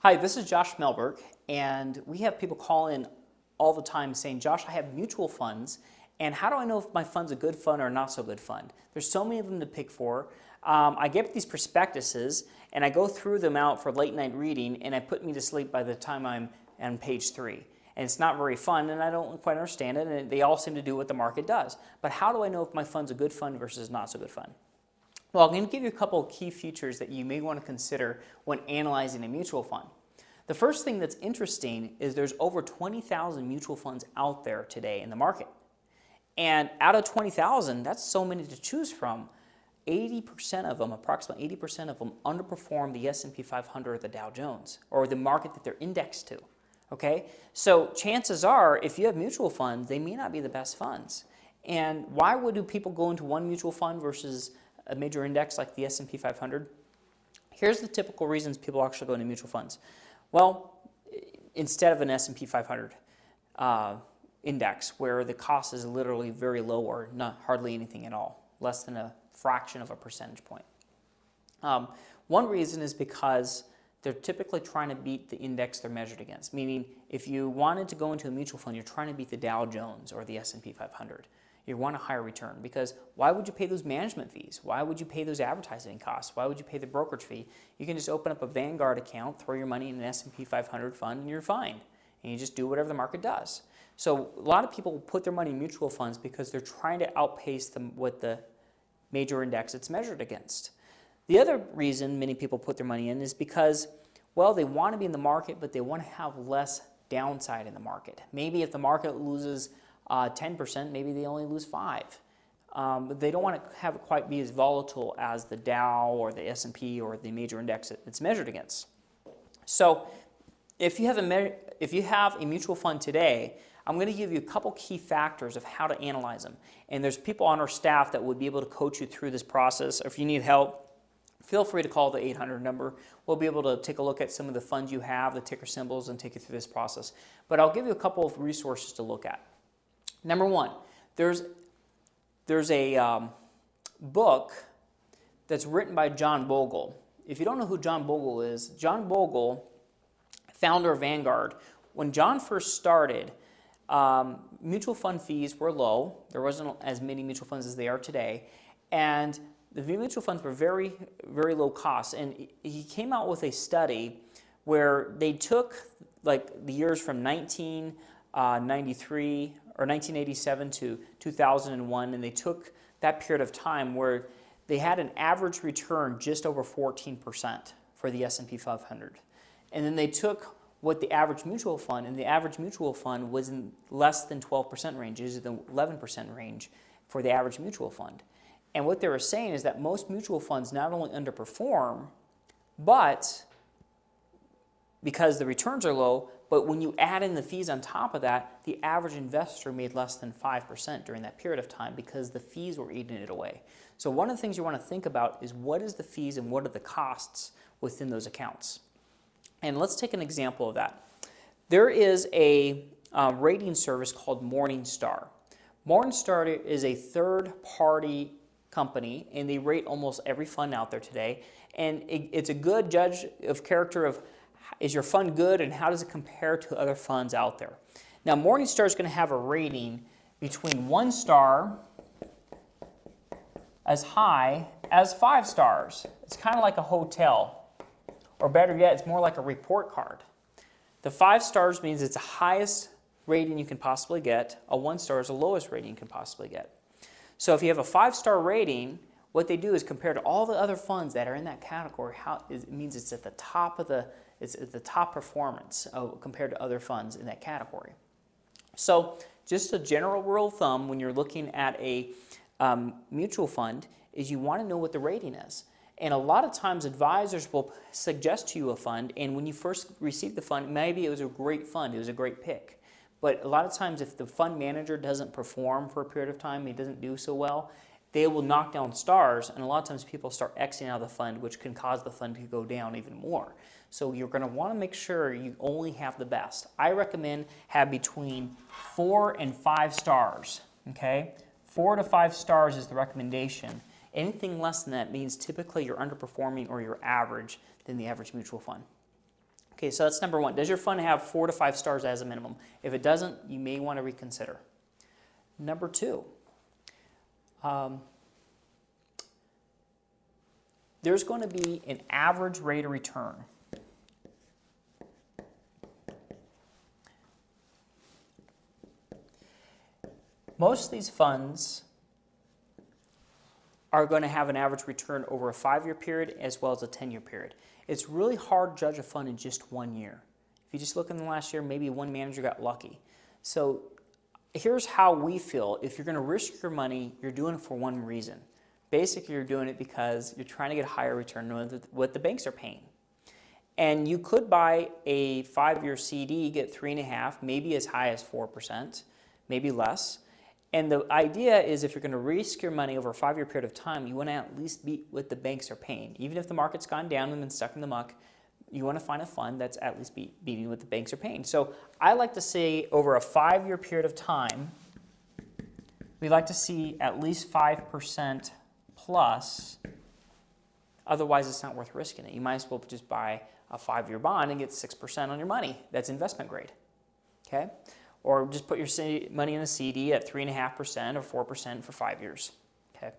Hi, this is Josh Melberg, and we have people call in all the time saying, Josh, I have mutual funds, and how do I know if my fund's a good fund or not so good fund? There's so many of them to pick for. I get these prospectuses, and I go through them out for late night reading, and I put me to sleep by the time I'm on page 3. And it's not very fun, and I don't quite understand it, and they all seem to do what the market does. But how do I know if my fund's a good fund versus not so good fund? Well, I'm going to give you a couple of key features that you may want to consider when analyzing a mutual fund. The first thing that's interesting is there's over 20,000 mutual funds out there today in the market. And out of 20,000, that's so many to choose from. 80% of them, approximately 80% of them, underperform the S&P 500 or the Dow Jones, or the market that they're indexed to. Okay? So chances are, if you have mutual funds, they may not be the best funds. And why would people go into one mutual fund versus a major index like the S&P 500? Here's the typical reasons people actually go into mutual funds. Well, instead of an S&P 500 index where the cost is literally very low or not hardly anything at all, less than a fraction of a percentage point. One reason is because they're typically trying to beat the index they're measured against, meaning if you wanted to go into a mutual fund, you're trying to beat the Dow Jones or the S&P 500. You want a higher return, because why would you pay those management fees? Why would you pay those advertising costs? Why would you pay the brokerage fee? You can just open up a Vanguard account, throw your money in an S&P 500 fund, and you're fine. And you just do whatever the market does. So a lot of people put their money in mutual funds because they're trying to outpace what the major index it's measured against. The other reason many people put their money in is because, well, they want to be in the market, but they want to have less downside in the market. Maybe if the market loses 10%, maybe they only lose 5%. But they don't want to have it quite be as volatile as the Dow or the S&P or the major index it's measured against. So if you have a mutual fund today, I'm going to give you a couple key factors of how to analyze them. And there's people on our staff that would be able to coach you through this process. If you need help, feel free to call the 800 number. We'll be able to take a look at some of the funds you have, the ticker symbols, and take you through this process. But I'll give you a couple of resources to look at. Number one, there's a book that's written by John Bogle. If you don't know who John Bogle is, John Bogle, founder of Vanguard, when John first started, mutual fund fees were low. There wasn't as many mutual funds as they are today. And the mutual funds were very, very low cost. And he came out with a study where they took like the years from 1993 or 1987 to 2001, and they took that period of time where they had an average return just over 14% for the S&P 500. And then they took what the average mutual fund, and the average mutual fund was in less than 12% range, it was in the 11% range for the average mutual fund. And what they were saying is that most mutual funds not only underperform, but because the returns are low, but when you add in the fees on top of that, the average investor made less than 5% during that period of time because the fees were eating it away. So one of the things you want to think about is what is the fees and what are the costs within those accounts. And let's take an example of that. There is a rating service called Morningstar. Morningstar is a third-party company, and they rate almost every fund out there today. And it's a good judge of character of, is your fund good and how does it compare to other funds out there? Now, Morningstar is going to have a rating between 1 star as high as 5 stars. It's kind of like a hotel, or better yet, it's more like a report card. The 5 stars means it's the highest rating you can possibly get. A 1 star is the lowest rating you can possibly get. So if you have a 5-star rating, what they do is compare to all the other funds that are in that category. It means it's at the top of it's at the top performance compared to other funds in that category. So just a general rule of thumb when you're looking at a mutual fund is you want to know what the rating is. And a lot of times advisors will suggest to you a fund, and when you first receive the fund, maybe it was a great fund, it was a great pick. But a lot of times if the fund manager doesn't perform for a period of time, he doesn't do so well, they will knock down stars, and a lot of times people start exiting out of the fund, which can cause the fund to go down even more. So you're going to want to make sure you only have the best. I recommend have between 4 and 5 stars. Okay, 4 to 5 stars is the recommendation. Anything less than that means typically you're underperforming or you're average than the average mutual fund. Okay, so that's number one. Does your fund have 4 to 5 stars as a minimum? If it doesn't, you may want to reconsider. Number two, there's going to be an average rate of return. Most of these funds are going to have an average return over a 5-year period as well as a 10-year period. It's really hard to judge a fund in just 1 year. If you just look in the last year, maybe one manager got lucky. So here's how we feel. If you're going to risk your money, you're doing it for one reason. Basically, you're doing it because you're trying to get a higher return than what the banks are paying. And you could buy a 5-year CD, get 3.5%, maybe as high as 4%, maybe less. And the idea is if you're going to risk your money over a 5-year period of time, you want to at least beat what the banks are paying. Even if the market's gone down and been stuck in the muck, you want to find a fund that's at least beating what the banks are paying. So I like to say over a 5-year period of time, we like to see at least 5% plus. Otherwise, it's not worth risking it. You might as well just buy a 5-year bond and get 6% on your money. That's investment grade. Okay? Or just put your money in a CD at 3.5% or 4% for 5 years. Okay.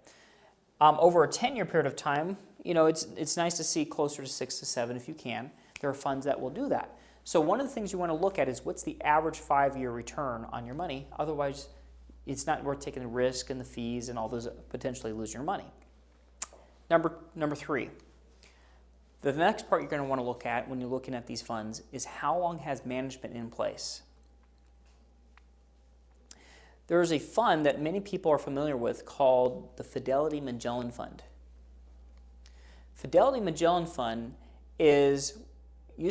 Over a 10-year period of time, you know, it's nice to see closer to 6 to 7 if you can. There are funds that will do that. So one of the things you want to look at is what's the average 5-year return on your money. Otherwise, it's not worth taking the risk and the fees and all those potentially lose your money. Number three, the next part you're going to want to look at when you're looking at these funds is how long has management in place. There is a fund that many people are familiar with called the Fidelity Magellan Fund. Fidelity Magellan Fund used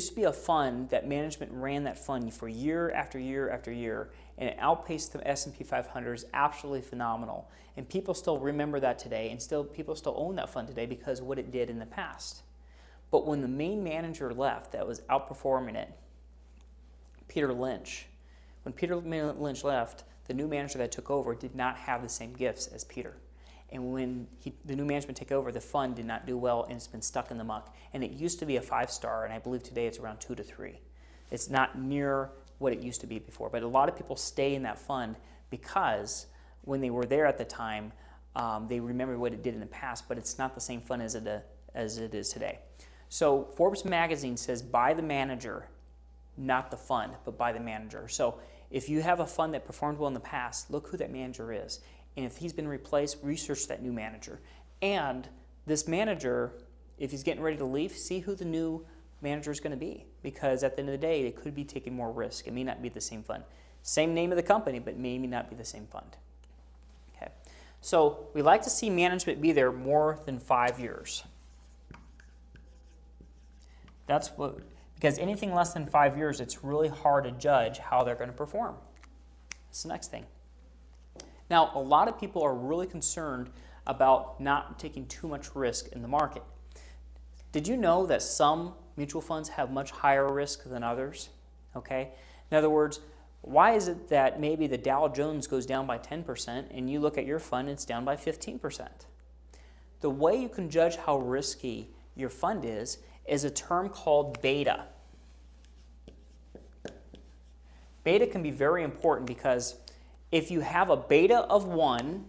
to be a fund that management ran that fund for year after year after year, and it outpaced the S&P 500. Is absolutely phenomenal. And people still remember that today, and people still own that fund today because of what it did in the past. But when the main manager left that was outperforming it, Peter Lynch, when Peter Lynch left, the new manager that took over did not have the same gifts as Peter. And when the new management took over, the fund did not do well, and it's been stuck in the muck. And it used to be a 5-star, and I believe today it's around 2 to 3. It's not near what it used to be before. But a lot of people stay in that fund because when they were there at the time, they remember what it did in the past, but it's not the same fund as it is today. So Forbes magazine says buy the manager, not the fund, but buy the manager. So if you have a fund that performed well in the past, look who that manager is. And if he's been replaced, research that new manager. And this manager, if he's getting ready to leave, see who the new manager is going to be. Because at the end of the day, it could be taking more risk. It may not be the same fund. Same name of the company, but maybe not be the same fund. Okay. So we like to see management be there more than 5 years. Because anything less than 5 years, it's really hard to judge how they're going to perform. That's the next thing. Now, a lot of people are really concerned about not taking too much risk in the market. Did you know that some mutual funds have much higher risk than others? Okay. In other words, why is it that maybe the Dow Jones goes down by 10% and you look at your fund and it's down by 15%? The way you can judge how risky your fund is a term called beta. Beta can be very important because if you have a beta of 1,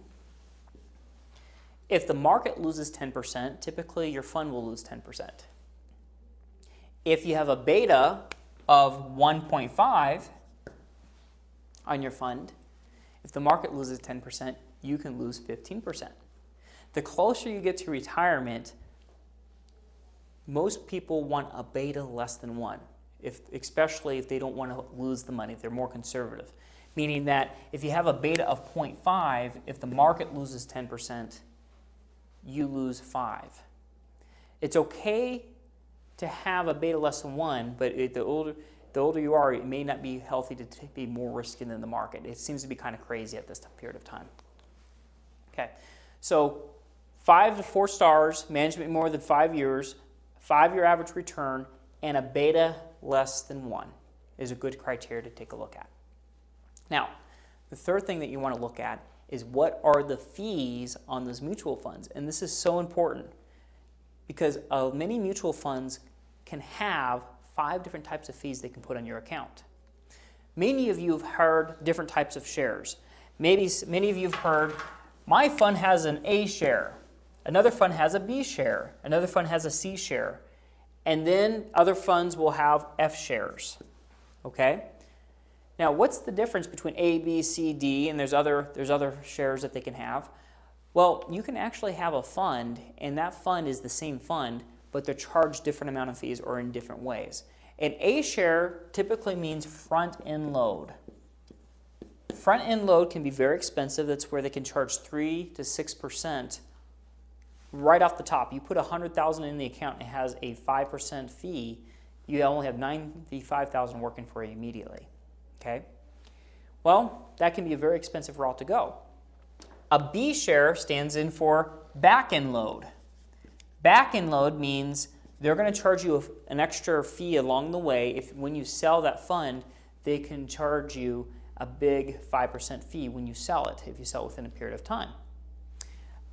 if the market loses 10%, typically your fund will lose 10%. If you have a beta of 1.5 on your fund, if the market loses 10%, you can lose 15%. The closer you get to retirement, most people want a beta less than 1, especially if they don't want to lose the money, if they're more conservative. Meaning that if you have a beta of 0.5, if the market loses 10%, you lose 5. It's okay to have a beta less than 1, but the older you are, it may not be healthy to be more risky than the market. It seems to be kind of crazy at this period of time. Okay, so 5 to 4 stars, management more than 5 years, 5-year average return, and a beta less than 1 is a good criteria to take a look at. Now, the third thing that you want to look at is what are the fees on those mutual funds. And this is so important because many mutual funds can have 5 different types of fees they can put on your account. Many of you have heard different types of shares. Maybe many of you have heard, my fund has an A share, another fund has a B share, another fund has a C share, and then other funds will have F shares. Okay? Now, what's the difference between A, B, C, D, and there's other shares that they can have? Well, you can actually have a fund, and that fund is the same fund, but they're charged different amount of fees or in different ways. An A share typically means front-end load. Front-end load can be very expensive. That's where they can charge 3 to 6% right off the top. You put $100,000 in the account and it has a 5% fee. You only have $95,000 working for you immediately. Okay? Well, that can be a very expensive route to go. A B share stands in for back-end load. Back-end load means they're going to charge you an extra fee along the way. If when you sell that fund, they can charge you a big 5% fee when you sell it, if you sell it within a period of time.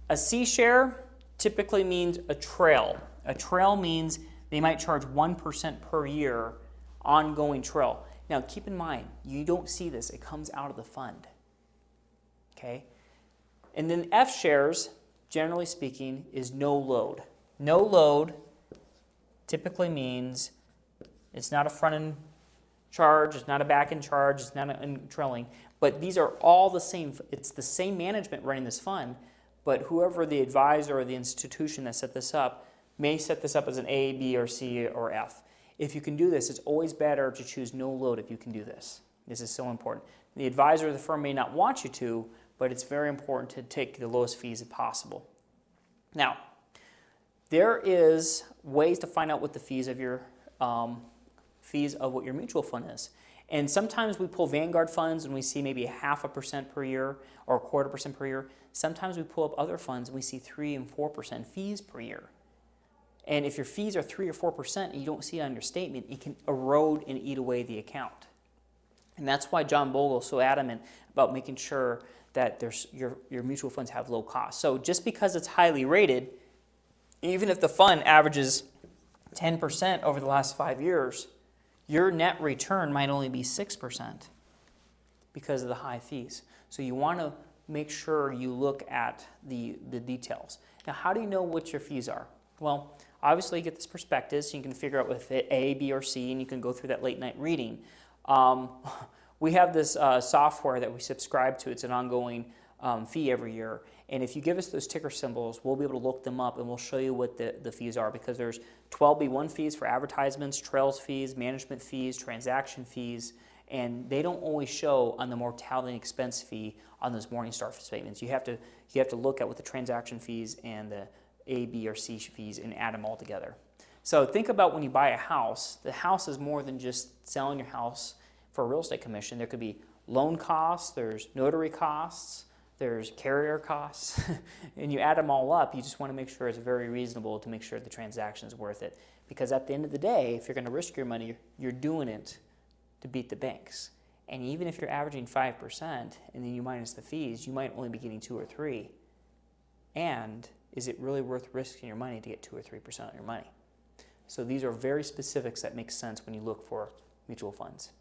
A C share typically means a trail. A trail means they might charge 1% per year ongoing trail. Now, keep in mind, you don't see this. It comes out of the fund. Okay? And then F shares, generally speaking, is no load. No load typically means it's not a front-end charge, it's not a back-end charge, it's not a trailing, but these are all the same. It's the same management running this fund, but whoever the advisor or the institution that set this up may set this up as an A, B, or C, or F. If you can do this, it's always better to choose no load if you can do this. This is so important. The advisor of the firm may not want you to, but it's very important to take the lowest fees as possible. Now, there is ways to find out what the fees of your what your mutual fund is. And sometimes we pull Vanguard funds and we see maybe 0.5% per year or 0.25% per year. Sometimes we pull up other funds and we see 3 and 4% fees per year. And if your fees are 3 or 4% and you don't see it on your statement, it can erode and eat away the account. And that's why John Bogle is so adamant about making sure that your mutual funds have low cost. So just because it's highly rated, even if the fund averages 10% over the last 5 years, your net return might only be 6% because of the high fees. So you want to make sure you look at the details. Now, how do you know what your fees are? Well, obviously you get this prospectus, so you can figure out if it's A, B, or C, and you can go through that late night reading. We have this software that we subscribe to. It's an ongoing fee every year. And if you give us those ticker symbols, we'll be able to look them up and we'll show you what the fees are, because there's 12B1 fees for advertisements, trails fees, management fees, transaction fees, and they don't always show on the mortality and expense fee on those Morningstar statements. You have to look at what the transaction fees and the A, B, or C fees and add them all together. So think about when you buy a house, the house is more than just selling your house for a real estate commission. There could be loan costs, there's notary costs, there's carrier costs, and you add them all up, you just want to make sure it's very reasonable to make sure the transaction is worth it. Because at the end of the day, if you're going to risk your money, you're doing it to beat the banks. And even if you're averaging 5% and then you minus the fees, you might only be getting 2 or 3. And is it really worth risking your money to get 2 or 3% on your money? So these are very specifics that make sense when you look for mutual funds.